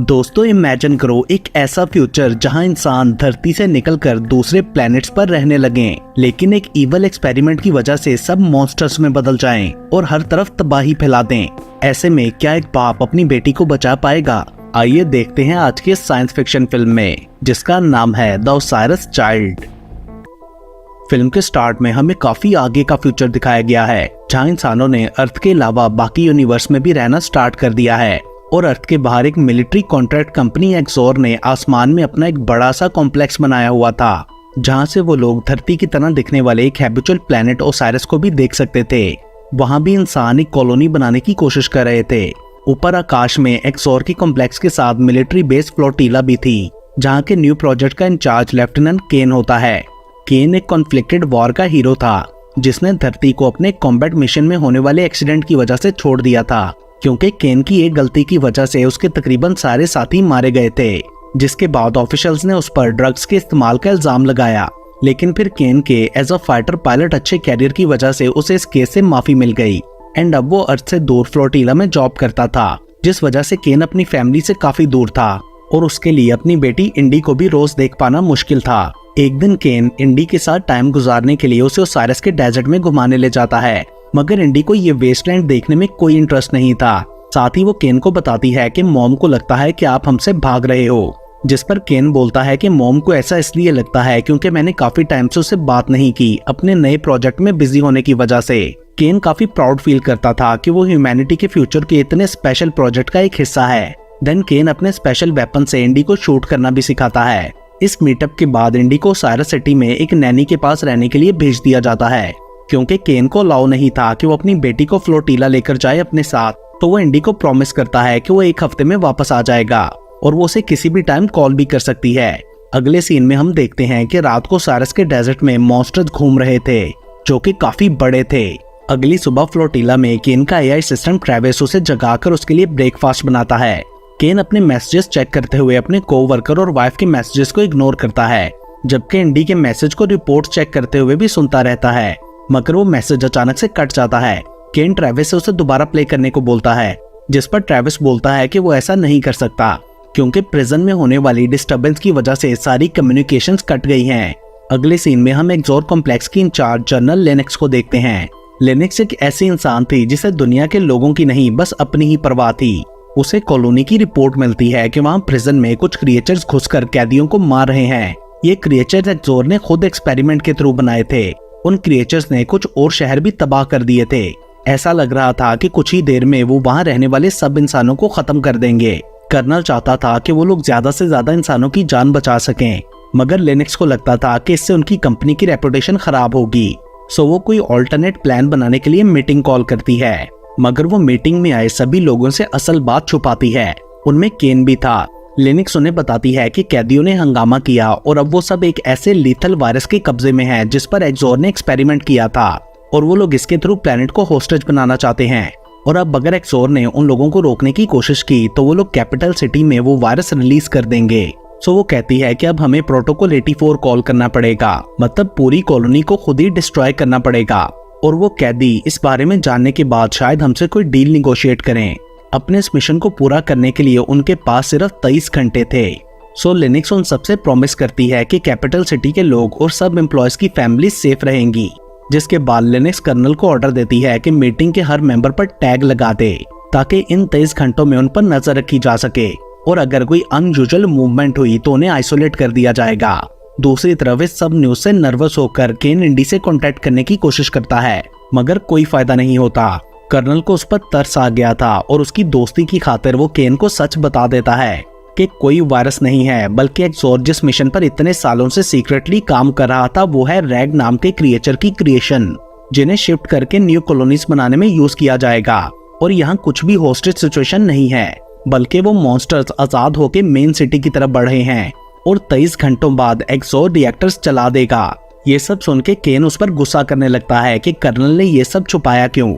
दोस्तों इमेजिन करो एक ऐसा फ्यूचर जहां इंसान धरती से निकलकर दूसरे प्लैनेट्स पर रहने लगे, लेकिन एक इवल एक्सपेरिमेंट की वजह से सब मॉन्स्टर्स में बदल जाएं और हर तरफ तबाही फैला दें। ऐसे में क्या एक बाप अपनी बेटी को बचा पाएगा? आइए देखते हैं आज के साइंस फिक्शन फिल्म में, जिसका नाम है द ओसाइरस चाइल्ड। फिल्म के स्टार्ट में हमें काफी आगे का फ्यूचर दिखाया गया है, जहां इंसानों ने अर्थ के अलावा बाकी यूनिवर्स में भी रहना स्टार्ट कर दिया है और अर्थ के बाहर एक मिलिट्री कॉन्ट्रैक्ट कंपनी एक्सोर ने आसमान में अपना एक बड़ा सा कॉम्प्लेक्स बनाया हुआ था, जहां से वो लोग धरती की तरह दिखने वाले एक हैबिचुअल प्लैनेट ओसाइरस को भी देख सकते थे। वहां भी इंसान एक कॉलोनी बनाने की कोशिश कर रहे थे। ऊपर आकाश में एक्सोर की कॉम्प्लेक्स के साथ मिलिट्री बेस फ्लोटीला भी थी, जहाँ के न्यू प्रोजेक्ट का इंचार्ज लेफ्टिनेंट केन होता है। केन एक कॉन्फ्लिक्टेड वॉर का हीरो था, जिसने धरती को अपने कॉम्बैट मिशन में होने वाले एक्सीडेंट की वजह से छोड़ दिया था, क्योंकि केन की एक गलती की वजह से उसके तकरीबन सारे साथी मारे गए थे, जिसके बाद ऑफिशियल्स ने उस पर ड्रग्स के इस्तेमाल का इल्जाम लगाया। लेकिन फिर केन के एज अ फाइटर पायलट अच्छे कैरियर की वजह से उसे इस केस से माफी मिल गई एंड अब वो अर्थ से दूर फ्लोटीला में जॉब करता था, जिस वजह से केन अपनी फैमिली से काफी दूर था और उसके लिए अपनी बेटी इंडी को भी रोज देख पाना मुश्किल था। एक दिन केन इंडी के साथ टाइम गुजारने के लिए उसे ओसाइरस के डेजर्ट में घुमाने ले जाता है, मगर इंडी को ये वेस्टलैंड देखने में कोई इंटरेस्ट नहीं था। साथ ही वो केन को बताती है कि मॉम को लगता है कि आप हमसे भाग रहे हो, जिस पर केन बोलता है कि मॉम को ऐसा इसलिए लगता है क्योंकि मैंने काफी टाइम से उससे बात नहीं की अपने नए प्रोजेक्ट में बिजी होने की वजह से। केन काफी प्राउड फील करता था कि वो ह्यूमैनिटी के फ्यूचर के इतने स्पेशल प्रोजेक्ट का एक हिस्सा है। देन केन अपने स्पेशल वेपन से इंडी को शूट करना भी सिखाता है। इस मीटअप के बाद इंडी को ओसाइरस सिटी में एक नैनी के पास रहने के लिए भेज दिया जाता है, क्योंकि केन को अलाउ नहीं था कि वो अपनी बेटी को फ्लोटीला लेकर जाए अपने साथ। तो वो इंडी को प्रॉमिस करता है कि वो एक हफ्ते में वापस आ जाएगा और वो उसे किसी भी टाइम कॉल भी कर सकती है। अगले सीन में हम देखते हैं कि रात को ओसाइरस के डेजर्ट में मॉन्स्टर्स घूम रहे थे, जो कि काफी बड़े थे। अगली सुबह फ्लोटीला में केन का एआई सिस्टम ट्रेविस उसे जगाकर उसके लिए ब्रेकफास्ट बनाता है। केन अपने मैसेजेस चेक करते हुए अपने कोवर्कर और वाइफ के मैसेजेस को इग्नोर करता है, जबकि इंडी के मैसेज को रिपोर्ट चेक करते हुए भी सुनता रहता है, मगर वो मैसेज अचानक से कट जाता है। केन ट्रेविस से उसे दोबारा प्ले करने को बोलता है, जिस पर ट्रेविस बोलता है कि वो ऐसा नहीं कर सकता क्योंकि प्रिजन में होने वाली डिस्टर्बेंस की वजह से सारी कम्युनिकेशंस कट गई हैं। अगले सीन में हम एक्सोर कॉम्प्लेक्स की इंचार्ज जनरल लेनेक्स को देखते हैं। लेनेक्स एक ऐसी इंसान थी जिसे दुनिया के लोगों की नहीं बस अपनी ही परवाह थी। उसे कॉलोनी की रिपोर्ट मिलती है कि वहाँ प्रिजन में कुछ क्रिएचर्स घुसकर कैदियों को मार रहे हैं। ये क्रिएचर्स एक्सोर ने खुद एक्सपेरिमेंट के थ्रू बनाए थे। उन क्रिएचर्स ने कुछ और शहर भी तबाह कर दिए थे। ऐसा लग रहा था कि कुछ ही देर में वो वहाँ रहने वाले सब इंसानों को खत्म कर देंगे। कर्नल चाहता था कि वो लोग ज्यादा से ज्यादा इंसानों की जान बचा सकें, मगर लेनेक्स को लगता था कि इससे उनकी कंपनी की रेपुटेशन खराब होगी। सो वो कोई ऑल्टरनेट प्लान बनाने के लिए मीटिंग कॉल करती है, मगर वो मीटिंग में आए सभी लोगों से असल बात छुपाती है। उनमें केन भी था। लेनेक्स उन्हें बताती है कि कैदियों ने हंगामा किया और अब वो सब एक ऐसे लीथल वायरस के कब्जे में है जिस पर एक्सोर ने एक्सपेरिमेंट किया था और वो लोग इसके थ्रू प्लेनेट को होस्टेज बनाना चाहते हैं। और अब अगर एक्सोर ने उन लोगों को रोकने की कोशिश की तो वो लोग कैपिटल सिटी में वो वायरस रिलीज कर देंगे। सो वो कहती है कि अब हमें प्रोटोकॉल 84 कॉल करना पड़ेगा, मतलब पूरी कॉलोनी को खुद ही डिस्ट्रॉय करना पड़ेगा। और वो कैदी इस बारे में जानने के बाद शायद हमसे कोई डील निगोशिएट करें। अपने इस मिशन को पूरा करने के लिए उनके पास सिर्फ 23 घंटे थे। सो लिनक्स उन सबसे प्रॉमिस करती है कि कैपिटल सिटी के लोग और सब एम्प्लॉयज की फैमिली सेफ रहेंगी, जिसके बाद लिनक्स कर्नल को ऑर्डर देती है कि मीटिंग के हर मेंबर पर टैग लगा दे, ताकि इन 23 घंटों में उन पर नजर रखी जा सके और अगर कोई अनयूजुअल मूवमेंट हुई तो उन्हें आइसोलेट कर दिया जाएगा। दूसरी तरफ इस सब न्यूज से नर्वस होकर केन इंडी से कांटेक्ट करने की कोशिश करता है, मगर कोई फायदा नहीं होता। कर्नल को उस पर तरस आ गया था और उसकी दोस्ती की खातिर वो केन को सच बता देता है कि कोई वायरस नहीं है, बल्कि एक्सोर जिस मिशन पर इतने सालों से सीक्रेटली काम कर रहा था वो है रैग नाम के क्रिएचर की क्रिएशन, जिन्हें शिफ्ट करके न्यू कॉलोनीज बनाने में यूज किया जाएगा। और यहाँ कुछ भी होस्टेज सिचुएशन नहीं है, बल्कि वो मॉन्स्टर्स आजाद होकर मेन सिटी की तरफ बढ़ रहे हैं और 23 घंटों बाद एक्सोर रिएक्टर्स चला देगा। ये सब सुन के केन उस पर गुस्सा करने लगता है कि कर्नल ने ये सब छुपाया क्यों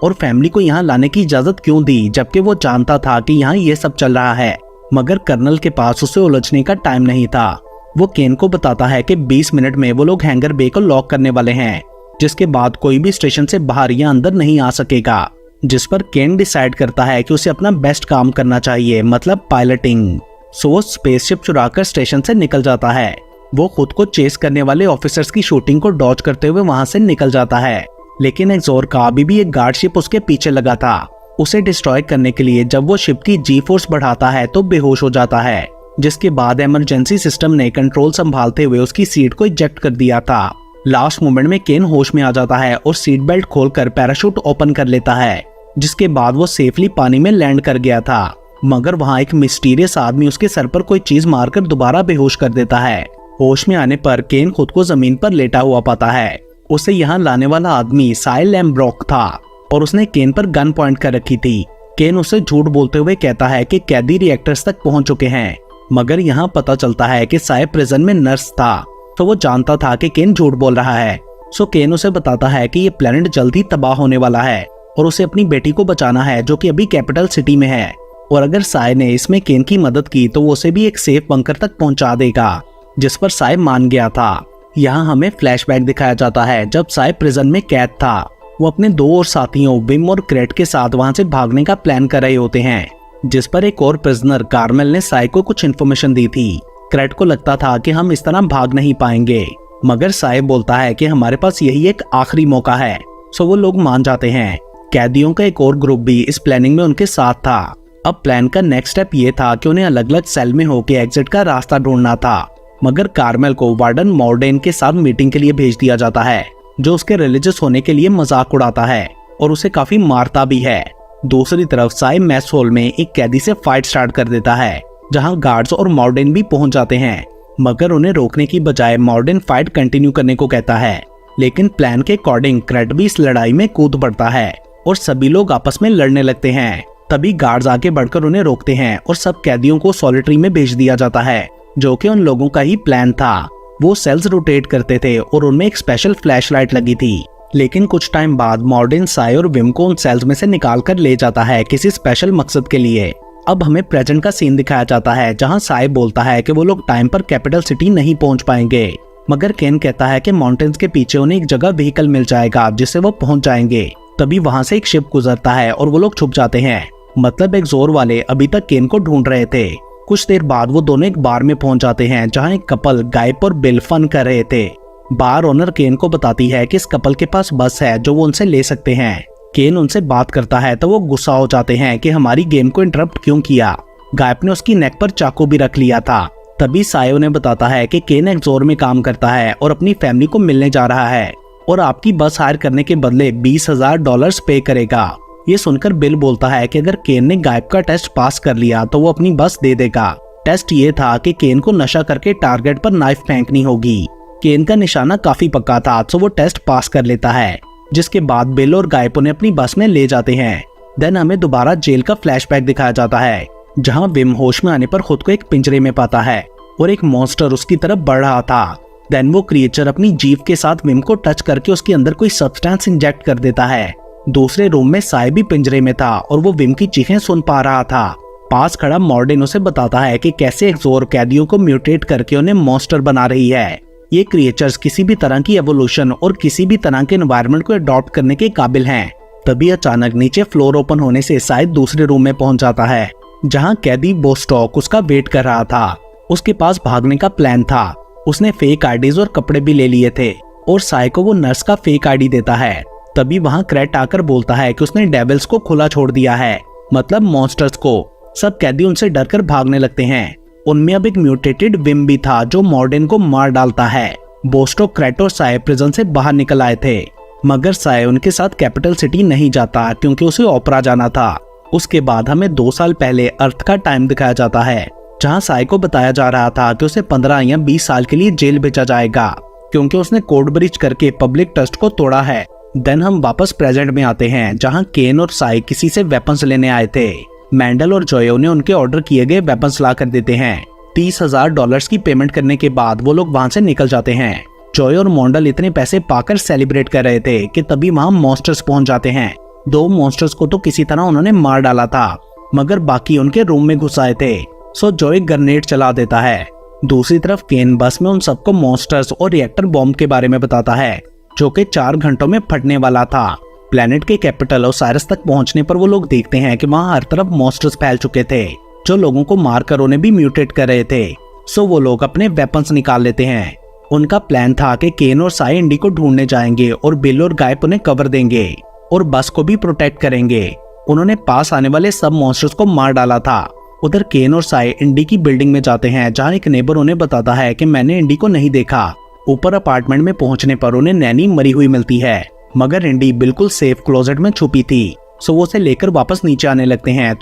और फैमिली को यहाँ लाने की इजाजत क्यों दी, जबकि वो जानता था कि यहाँ ये सब चल रहा है। मगर कर्नल के पास उसे उलझने का टाइम नहीं था। वो केन को बताता है कि 20 मिनट में वो लोग हैंगर बे को लॉक करने वाले हैं, जिसके बाद कोई भी स्टेशन से बाहर या अंदर नहीं आ सकेगा। जिस पर केन डिसाइड करता है कि उसे अपना बेस्ट काम करना चाहिए, मतलब पायलटिंग। सो वो स्पेसशिप चुराकर स्टेशन से निकल जाता है। वो खुद को चेस करने वाले ऑफिसर्स की शूटिंग को डॉज करते हुए वहां से निकल जाता है, लेकिन एक्सोर का अभी भी एक गार्ड शिप उसके पीछे लगा था। उसे डिस्ट्रॉय करने के लिए जब वो शिप की जी फोर्स बढ़ाता है तो बेहोश हो जाता है, जिसके बाद इमरजेंसी सिस्टम ने कंट्रोल संभालते हुए उसकी सीट को इजेक्ट कर दिया था। लास्ट मोमेंट में केन होश में आ जाता है और सीट बेल्ट खोलकर पैराशूट ओपन कर लेता है, जिसके बाद वो सेफली पानी में लैंड कर गया था। मगर वहाँ एक मिस्टीरियस आदमी उसके सर पर कोई चीज मारकर दोबारा बेहोश कर देता है। होश में आने पर केन खुद को जमीन पर लेटा हुआ पाता है। उसे यहाँ लाने वाला आदमी साइल लैम्ब्रोक था और उसने केन पर गन पॉइंट कर रखी थी। केन उसे झूठ बोलते हुए कहता है कि कैदी रिएक्टर्स तक पहुंच चुके हैं, मगर यहाँ पता चलता है कि साय प्रिजन में नर्स था, तो वो जानता था कि केन झूठ बोल रहा है। सो केन उसे बताता है कि ये प्लेनेट जल्दी तबाह होने वाला है और उसे अपनी बेटी को बचाना है, जो कि अभी कैपिटल सिटी में है, और अगर साय ने इसमें केन की मदद की तो वो उसे भी एक सेफ बंकर तक पहुंचा देगा, जिस पर साय मान गया था। यहाँ हमें फ्लैशबैक दिखाया जाता है जब साय प्रिजन में कैद था। वो अपने दो और साथियों विम और क्रेट के साथ वहां से भागने का प्लान कर रहे होते हैं, जिस पर एक और प्रिजनर कार्मेल ने साय को कुछ इन्फॉर्मेशन दी थी। क्रेट को लगता था कि हम इस तरह भाग नहीं पाएंगे, मगर साय बोलता है कि हमारे पास यही एक आखिरी मौका है। सो वो लोग मान जाते हैं। कैदियों का एक और ग्रुप भी इस प्लानिंग में उनके साथ था। अब प्लान का नेक्स्ट स्टेप ये था कि उन्हें अलग अलग सेल में होकर एग्जिट का रास्ता ढूंढना था, मगर कार्मेल को वार्डन मॉर्डेन के साथ मीटिंग के लिए भेज दिया जाता है, जो उसके रिलीजियस होने के लिए मजाक उड़ाता है और उसे काफी मारता भी है। दूसरी तरफ साय मैस हॉल में एक कैदी से फाइट स्टार्ट कर देता है, जहां गार्ड्स और मॉर्डेन भी पहुंच जाते हैं, मगर उन्हें रोकने की बजाय मॉर्डेन फाइट कंटिन्यू करने को कहता है। लेकिन प्लान के अकॉर्डिंग क्रेट भी इस लड़ाई में कूद पड़ता है और सभी लोग आपस में लड़ने लगते हैं। तभी गार्ड्स आगे बढ़कर उन्हें रोकते हैं और सब कैदियों को सॉलिटरी में भेज दिया जाता है, जो कि उन लोगों का ही प्लान था। वो सेल्स रोटेट करते थे और उनमें एक स्पेशल फ्लैशलाइट लगी थी। लेकिन कुछ टाइम बाद मॉर्डेन साय और विम को उन सेल्स में से निकाल कर ले जाता है किसी स्पेशल मकसद के लिए। अब हमें प्रेजेंट का सीन दिखाया जाता है, जहां साय बोलता है कि वो लोग टाइम पर कैपिटल सिटी नहीं पहुंच पाएंगे, मगर केन कहता है कि माउंटेन्स के पीछे उन्हें एक जगह व्हीकल मिल जाएगा जिससे वो पहुंच जाएंगे। तभी वहां से एक शिप गुजरता है और वो लोग छुप जाते हैं। मतलब एक्सोर वाले अभी तक केन को ढूंढ रहे थे। कुछ देर बाद वो दोनों एक बार में पहुंच जाते हैं, जहां एक कपल गायब और बिल फन कर रहे थे। बार ओनर केन को बताती है कि इस कपल के पास बस है जो वो उनसे ले सकते हैं। केन उनसे बात करता है तो वो गुस्सा हो जाते हैं कि हमारी गेम को इंटरप्ट क्यों किया। गायब ने उसकी नेक पर चाकू भी रख लिया था। तभी सायो ने बताता है कि केन एक्सोर में काम करता है और अपनी फैमिली को मिलने जा रहा है और आपकी बस हायर करने के बदले $20,000 पे करेगा। ये सुनकर बिल बोलता है कि अगर केन ने गायब का टेस्ट पास कर लिया तो वो अपनी बस दे देगा। टेस्ट ये था कि केन को नशा करके टारगेट पर नाइफ फेंकनी होगी। केन का निशाना काफी पक्का था, तो वो टेस्ट पास कर लेता है, जिसके बाद बिल और गायब उन्हें अपनी बस में ले जाते हैं। देन हमें दोबारा जेल का फ्लैशबैक दिखाया जाता है, जहां विम होश में आने पर खुद को एक पिंजरे में पाता है और एक मॉन्स्टर उसकी तरफ बढ़ रहा था। देन वो क्रिएचर अपनी जीभ के साथ विम को टच करके उसके अंदर कोई सब्सटेंस इंजेक्ट कर देता है। दूसरे रूम में साय भी पिंजरे में था और वो विम की चीखें सुन पा रहा था। पास खड़ा मॉर्डेन उसे बताता है कि कैसे एक्सोर कैदियों को म्यूटेट करके उन्हें मॉन्स्टर बना रही है। ये क्रिएचर्स किसी भी तरह की एवोल्यूशन और किसी भी तरह के एनवायरनमेंट को अडॉप्ट करने के काबिल हैं। तभी अचानक नीचे फ्लोर ओपन होने से साय दूसरे रूम में पहुंच जाता है, जहां कैदी बोस्टॉक उसका वेट कर रहा था। उसके पास भागने का प्लान था। उसने फेक आईडीज और कपड़े भी ले लिए थे और साय को वो नर्स का फेक आईडी देता है। तभी वहां क्रेट आकर बोलता है कि उसने डेविल्स को खुला छोड़ दिया है, मतलब मॉन्स्टर्स को। सब कैदी उनसे डरकर भागने लगते हैं। उनमें अब एक म्यूटेटेड विम भी था जो मॉर्डेन को मार डालता है। बोस्टॉक, क्रेट और साय प्रिजन से बाहर निकल आए थे, मगर साय उनके साथ कैपिटल सिटी नहीं जाता क्योंकि उसे ओपरा जाना था। उसके बाद हमें 2 साल पहले अर्थ का टाइम दिखाया जाता है, जहां साय को बताया जा रहा था कि उसे 15 या 20 साल के लिए जेल भेजा जाएगा क्योंकि उसने कोड ब्रीच करके पब्लिक ट्रस्ट को तोड़ा है। देन हम वापस प्रेजेंट में आते हैं, जहां केन और साय किसी से वेपन्स लेने आए थे। मैंडल और जॉयो ने उनके ऑर्डर किए गए वेपन्स ला कर देते हैं। $30,000 की पेमेंट करने के बाद वो लोग वहां से निकल जाते हैं। जॉय और मॉन्डल इतने पैसे पाकर सेलिब्रेट कर रहे थे कि तभी वहां मॉन्स्टर्स पहुंच जाते हैं। 2 मॉन्स्टर्स को तो किसी तरह उन्होंने मार डाला था, मगर बाकी उनके रूम में घुस आए थे। सो जॉय ग्रेनेड चला देता है। दूसरी तरफ केन बस में उन सबको मॉन्स्टर्स और रिएक्टर बॉम्ब के बारे में बताता है, जो कि 4 घंटों में फटने वाला था। प्लेनेट के कैपिटल ओसाइरस तक पहुंचने पर वो लोग देखते हैं कि वहाँ हर तरफ मॉन्स्टर्स फैल चुके थे जो लोगों को मारकर उन्हें भी म्यूटेट कर रहे थे। सो वो लोग अपने वेपन्स निकाल लेते हैं। उनका प्लान था कि केन और साई इंडी को ढूंढने जाएंगे और बिल और गायब उन्हें कवर देंगे और बस को भी प्रोटेक्ट करेंगे। उन्होंने पास आने वाले सब मॉन्स्टर्स को मार डाला था। उधर केन और साई इंडी की बिल्डिंग में जाते हैं जहाँ एक नेबर उन्हें बताता है कि मैंने इंडी को नहीं देखा। ऊपर अपार्टमेंट में पहुंचने पर उन्हें नैनी मरी हुई मिलती है, मगर इंडी बिल्कुल सेफ क्लोजेट में छुपी थी। सो वो उसे लेकर वापस नीचे आने लगते हैं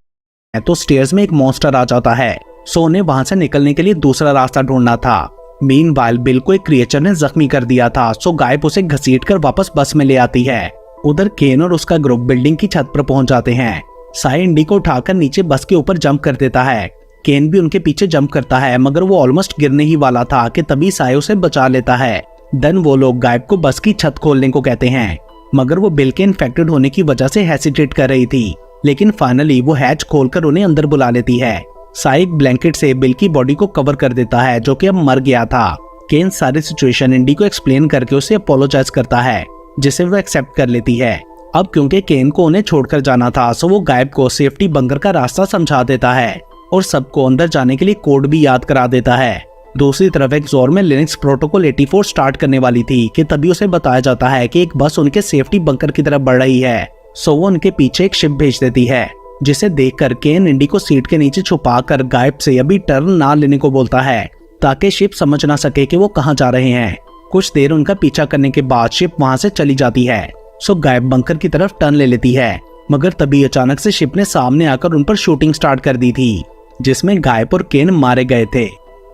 तो स्टेयर्स में एक मॉन्स्टर आ जाता है। सो उन्हें वहां से निकलने के लिए दूसरा रास्ता ढूंढना था। मीनवाइल बिल को एक क्रिएचर ने जख्मी कर दिया था। सो गायब उसे घसीटकर वापस बस में ले आती है। उधर केन और उसका ग्रुप बिल्डिंग की छत पर पहुंच जाते हैं। साई इंडी को उठाकर नीचे बस के ऊपर जंप कर देता है। केन भी उनके पीछे जंप करता है, मगर वो ऑलमोस्ट गिरने ही वाला था कि तभी साई उसे बचा लेता है। देन वो लोग गायब को बस की छत खोलने को कहते हैं, मगर वो बिल के इन्फेक्टेड होने की वजह से हेसिटेट कर रही थी। लेकिन फाइनली वो हैच खोलकर उन्हें अंदर बुला लेती है। साई एक ब्लैंकेट से बिल की बॉडी को कवर कर देता है जो कि अब मर गया था। केन सारी सिचुएशन इंडी को एक्सप्लेन करके उसे अपोलोजाइज करता है, जिसे वो एक्सेप्ट कर लेती है। अब क्योंकि केन को उन्हें छोड़कर जाना था, सो वो गायब को सेफ्टी बंकर का रास्ता समझा देता है और सबको अंदर जाने के लिए कोड भी याद करा देता है। दूसरी तरफ एक्सोर में लिनक्स प्रोटोकॉल 84 स्टार्ट करने वाली थी कि तभी उसे बताया जाता है कि एक बस उनके सेफ्टी बंकर की तरफ बढ़ रही है। सो वो उनके पीछे एक शिप भेज देती है, जिसे देखकर केन इंडी को सीट के नीचे छुपाकर गायब से अभी टर्न ना लेने को बोलता है ताकि शिप समझ ना सके कि वो कहाँ जा रहे हैं। कुछ देर उनका पीछा करने के बाद शिप वहां से चली जाती है। सो गायब बंकर की तरफ टर्न ले लेती है, मगर तभी अचानक से शिप ने सामने आकर उन पर शूटिंग स्टार्ट कर दी थी, जिसमें गायब और केन मारे गए थे।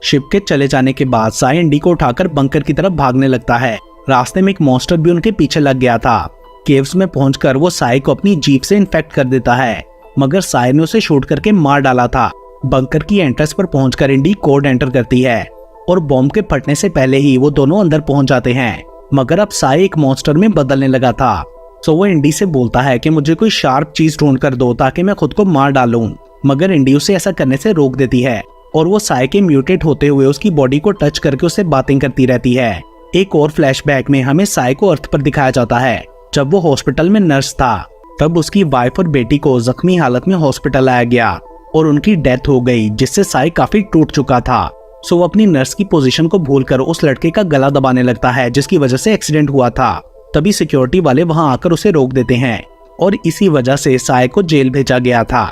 शिप के चले जाने के बाद साई इंडी को उठाकर बंकर की तरफ भागने लगता है। रास्ते में एक मॉन्स्टर भी उनके पीछे लग गया था। केव्स में पहुंचकर वो साई को अपनी जीप से इन्फेक्ट कर देता है, मगर साई ने उसे शूट करके मार डाला था। बंकर की एंट्रेंस पर पहुंचकर इंडी कोड एंटर करती है और बॉम्ब के फटने से पहले ही वो दोनों अंदर पहुंच जाते हैं। मगर अब साई एक मॉन्स्टर में बदलने लगा था। सो वो इंडी से बोलता है कि मुझे कोई शार्प चीज ढूंढ कर दो ताकि मैं खुद को मार डालूं, मगर इंडी उसे ऐसा करने से रोक देती है और वो साई के म्यूटेट होते हुए उसकी बॉडी को टच करके उससे बातें करती रहती है। एक और फ्लैशबैक में हमें साई को अर्थ पर दिखाया जाता है जब वो हॉस्पिटल में नर्स था। तब उसकी वाइफ और बेटी को जख्मी हालत में हॉस्पिटल लाया गया और उनकी डेथ हो गई, जिससे साई काफी टूट चुका था। सो वो अपनी नर्स की पोजीशन को भूलकर उस लड़के का गला दबाने लगता है जिसकी वजह से एक्सीडेंट हुआ था। तभी सिक्योरिटी वाले वहां आकर उसे रोक देते हैं और इसी वजह से साई को जेल भेजा गया था।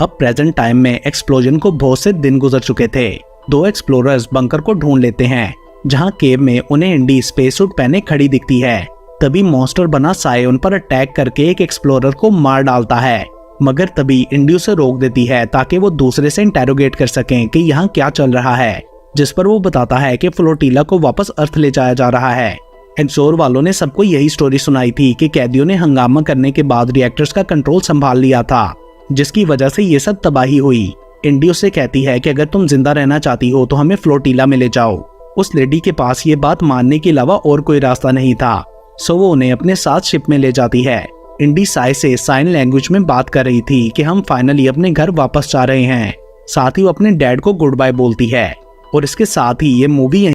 अब प्रेजेंट टाइम में एक्सप्लोजन को बहुत से दिन गुजर चुके थे। दो एक्सप्लोरर्स बंकर को ढूंढ लेते हैं, जहां केव में उन्हें इंडी स्पेस सूट पहने खड़ी दिखती है। तभी मॉन्स्टर बना साई उन पर अटैक करके एक एक्सप्लोरर को मार डालता है, मगर तभी इंडी उसे रोक देती है ताकि वो दूसरे से इंटेरोगेट कर सकें कि यहाँ क्या चल रहा है, जिस पर वो बताता है कि फ्लोटीला को वापस अर्थ ले जाया जा रहा है। एक्सोर वालों ने सबको यही स्टोरी सुनाई थी कि कैदियों ने हंगामा करने के बाद रिएक्टर्स का कंट्रोल संभाल लिया था, जिसकी वजह से ये सब तबाही हुई। इंडी उससे कहती है कि अगर तुम जिंदा रहना चाहती हो तो हमें फ्लोटीला में ले जाओ। उस लेडी के पास ये बात मानने के अलावा और कोई रास्ता नहीं था, सो वो उन्हें अपने साथ शिप में ले जाती है। इंडी साई से साइन लैंग्वेज में बात कर रही थी कि हम फाइनली अपने घर वापस जा रहे हैं। साथ ही वो अपने डैड को गुड बाय बोलती है और इसके साथ ही ये मूवी यहीं